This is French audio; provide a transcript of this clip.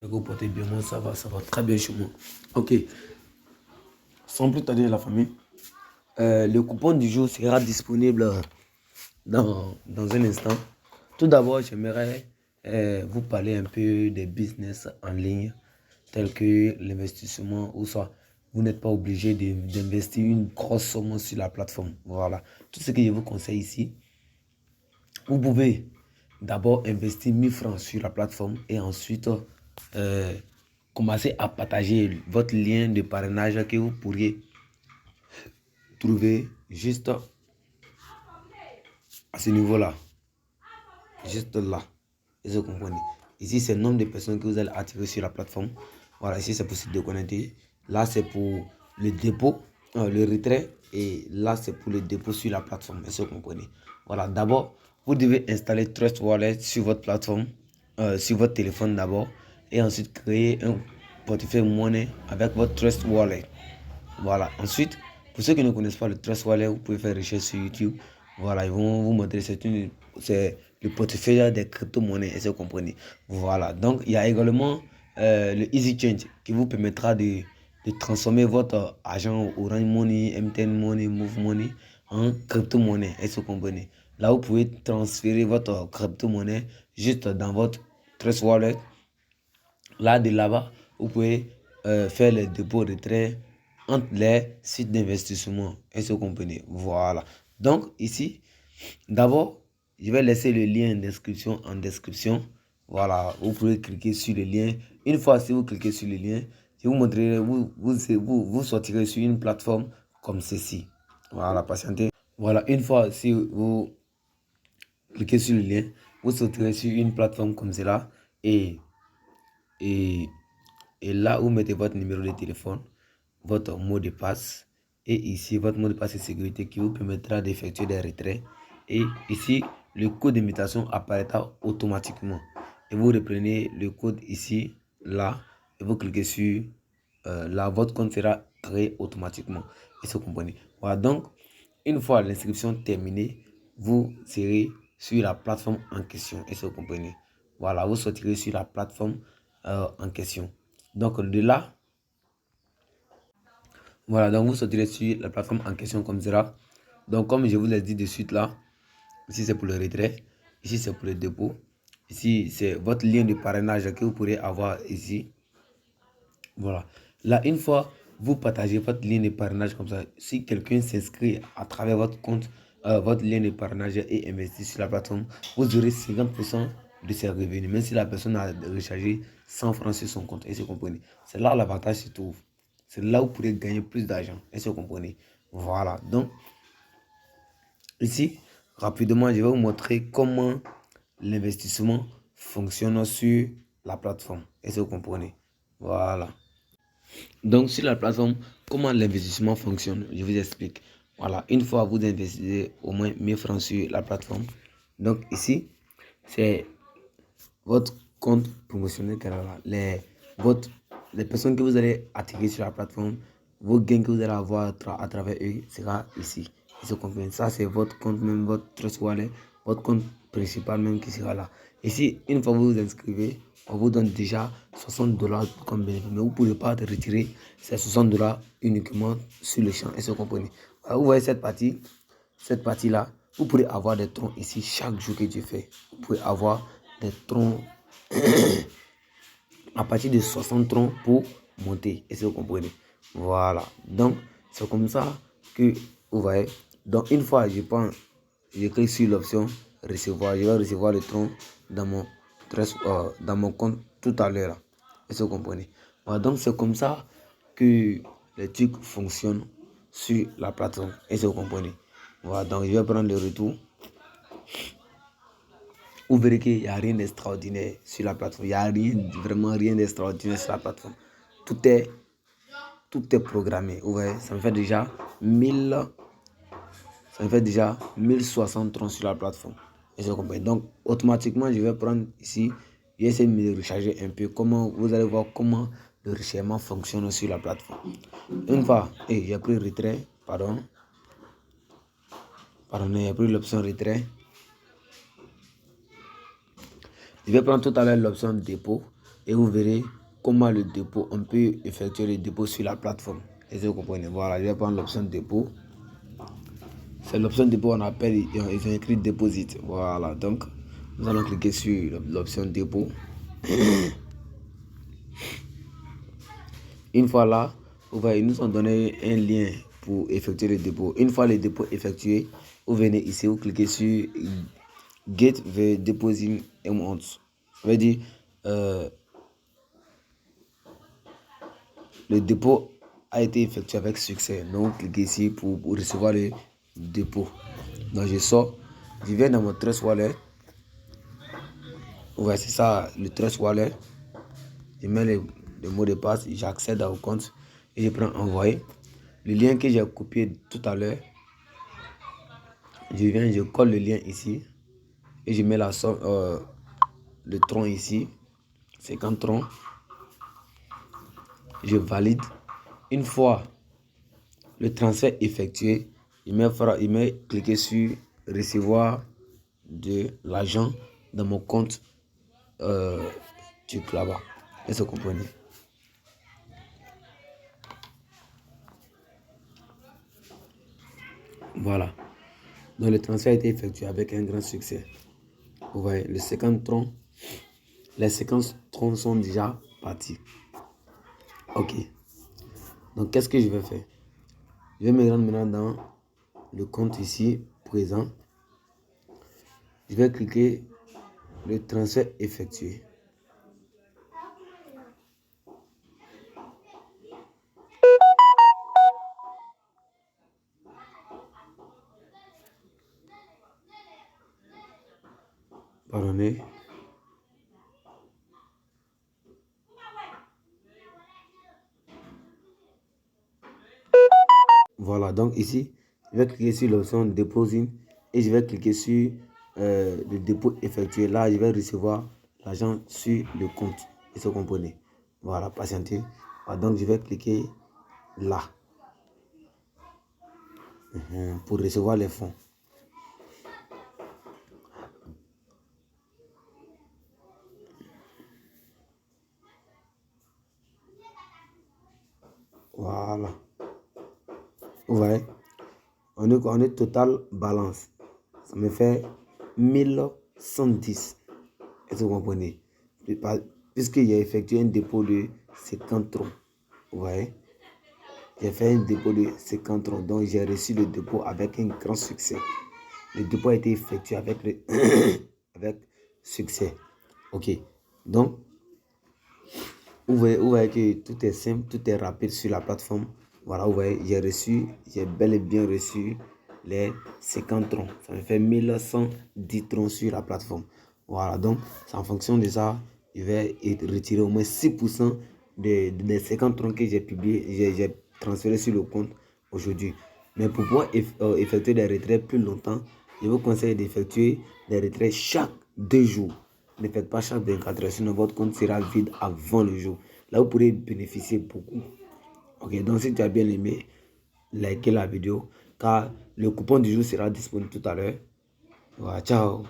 Vous portez bien, moi ça va très bien chez moi. Ok, sans plus tarder la famille, le coupon du jour sera disponible dans un instant. Tout d'abord, j'aimerais vous parler un peu des business en ligne, tels que l'investissement ou soit vous n'êtes pas obligé d'investir une grosse somme sur la plateforme. Voilà, tout ce que je vous conseille ici, vous pouvez d'abord investir 1000 francs sur la plateforme et ensuite euh, commencer à partager votre lien de parrainage que vous pourriez trouver juste à ce niveau-là. Juste là. Vous comprenez. Ici, c'est le nombre de personnes que vous allez attirer sur la plateforme. Voilà, ici, c'est pour se déconnecter. Là, c'est pour le dépôt, le retrait. Et là, c'est pour le dépôt sur la plateforme. Vous comprenez. Voilà, d'abord, vous devez installer Trust Wallet sur votre plateforme, sur votre téléphone d'abord. Et ensuite, créer un portefeuille monnaie avec votre Trust Wallet. Voilà, ensuite, pour ceux qui ne connaissent pas le Trust Wallet, vous pouvez faire recherche sur YouTube. Voilà, ils vont vous montrer, c'est le portefeuille des crypto-monnaies, est-ce que vous comprenez? Voilà, donc il y a également le Easy Change qui vous permettra de transformer votre argent Orange Money, MTN Money, Move Money en crypto-monnaie, est-ce que vous comprenez? Là, vous pouvez transférer votre crypto-monnaie juste dans votre Trust Wallet. Là, de là-bas, vous pouvez faire les dépôts retraits entre les sites d'investissement. Est-ce que vous comprenez? Voilà. Donc, ici, d'abord, je vais laisser le lien d'inscription en description. Voilà, vous pouvez cliquer sur le lien. Une fois, si vous cliquez sur le lien, je vous montrerai, vous sortirez sur une plateforme comme ceci. Voilà, patientez. Voilà, une fois, si vous cliquez sur le lien, vous sortirez sur une plateforme comme cela. Et là, vous mettez votre numéro de téléphone, votre mot de passe. Et ici, votre mot de passe de sécurité qui vous permettra d'effectuer des retraits. Et ici, le code d'invitation apparaîtra automatiquement. Et vous reprenez le code ici, là, et vous cliquez sur là, votre compte sera créé automatiquement. Et vous comprenez. Voilà, donc, une fois l'inscription terminée, vous serez sur la plateforme en question. Et vous comprenez. Voilà, vous sortirez sur la plateforme en question. Donc, de là, voilà, donc vous sortirez sur la plateforme en question comme cela. Donc, comme je vous l'ai dit de suite là, ici c'est pour le retrait, ici c'est pour le dépôt, ici c'est votre lien de parrainage que vous pourrez avoir ici. Voilà. Là, une fois vous partagez votre lien de parrainage comme ça, si quelqu'un s'inscrit à travers votre compte, votre lien de parrainage et investit sur la plateforme, vous aurez 50% de ses revenus, même si la personne a rechargé 100 francs sur son compte. Est-ce que vous comprenez? C'est là l'avantage se trouve. C'est là où vous pourrez gagner plus d'argent. Est-ce que vous comprenez? Voilà. Donc, ici, rapidement, je vais vous montrer comment l'investissement fonctionne sur la plateforme. Est-ce que vous comprenez? Voilà. Donc, sur la plateforme, comment l'investissement fonctionne, je vous explique. Voilà, une fois vous investissez au moins 1000 francs sur la plateforme. Donc, ici, c'est votre compte promotionnel. Les personnes que vous allez attirer sur la plateforme, vos gains que vous allez avoir à travers eux sera ici. Ça, c'est votre compte, même votre Trust Wallet, votre compte principal même qui sera là. Ici, une fois que vous vous inscrivez, on vous donne déjà 60 dollars comme bénéfice. Mais vous ne pouvez pas retirer ces 60 dollars uniquement sur le champ. Est-ce que vous comprenez? Alors, vous voyez cette partie-là, vous pourrez avoir des troncs ici chaque jour que tu fais. Vous pouvez avoir des troncs à partir de 60 troncs pour monter. Est-ce que vous comprenez? Voilà. Donc, c'est comme ça que vous voyez. Donc, une fois, je clique sur l'option recevoir. Je vais recevoir le tronc dans mon compte tout à l'heure. Est-ce que vous comprenez? Voilà, donc, c'est comme ça que les trucs fonctionnent sur la plateforme. Est-ce que vous comprenez? Voilà, donc je vais prendre le retour. Vous verrez qu'il n'y a rien d'extraordinaire sur la plateforme. Il n'y a vraiment rien d'extraordinaire sur la plateforme. Tout est programmé. Vous voyez, ça me fait déjà 1060 troncs sur la plateforme. Et vous comprenez. Donc, automatiquement, je vais prendre ici. Je vais essayer de me recharger un peu. Vous allez voir comment le rechargement fonctionne sur la plateforme. Une fois, j'ai pris retrait. Pardon, j'ai pris l'option retrait. Je vais prendre tout à l'heure l'option dépôt. et vous verrez comment le dépôt, on peut effectuer le dépôt sur la plateforme. Et vous comprenez. Voilà, je vais prendre l'option dépôt. C'est l'option dépôt, on appelle, ils ont écrit deposit. Voilà, donc nous allons cliquer sur l'option dépôt. Une fois là, vous voyez, ils nous ont donné un lien pour effectuer le dépôt. Une fois le dépôt effectué, vous venez ici, vous cliquez sur Get the Deposit Amount. Ça veut dire le dépôt a été effectué avec succès. Donc, cliquez ici pour recevoir le dépôt. Donc, je sors, je viens dans mon Trust Wallet. Vous voyez, c'est ça, le Trust Wallet. Je mets le mot de passe, j'accède au compte et je prends envoyer. Le lien que j'ai copié tout à l'heure, je viens, je colle le lien ici et je mets la somme, le tronc ici, 50 troncs. Je valide. Une fois le transfert effectué, il m'a cliqué sur recevoir de l'argent dans mon compte là-bas. Est-ce que vous comprenez? Voilà. Donc le transfert a été effectué avec un grand succès. Vous voyez, les 50 troncs sont déjà partis. Ok. Donc qu'est-ce que je vais faire? Je vais me rendre maintenant dans le compte ici, présent. Je vais cliquer le transfert effectué. Pardonnez. Voilà, donc ici, je vais cliquer sur l'option Deposit et je vais cliquer sur le dépôt effectué. Là, je vais recevoir l'argent sur le compte. Est-ce que vous comprenez? Voilà, patientez. Voilà, donc, je vais cliquer là pour recevoir les fonds. Voilà. Vous voyez, on est total balance. Ça me fait 1110. Est-ce que vous comprenez? Puisque j'ai effectué un dépôt de 50 troncs. Vous voyez? J'ai fait un dépôt de 50 troncs. Donc j'ai reçu le dépôt avec un grand succès. Le dépôt a été effectué avec, avec succès. Ok. Donc, vous voyez que tout est simple, tout est rapide sur la plateforme. Voilà, vous voyez, j'ai bel et bien reçu les 50 troncs. Ça me fait 1110 troncs sur la plateforme. Voilà, donc, c'est en fonction de ça, je vais retirer au moins 6% des 50 troncs que j'ai publié, j'ai transféré sur le compte aujourd'hui. Mais pour pouvoir effectuer des retraits plus longtemps, je vous conseille d'effectuer des retraits chaque 2 jours. Ne faites pas chaque 24 heures, sinon votre compte sera vide avant le jour. Là, vous pourrez bénéficier beaucoup. Ok, donc si tu as bien aimé, likez la vidéo, car le coupon du jour sera disponible tout à l'heure. Voilà, ciao.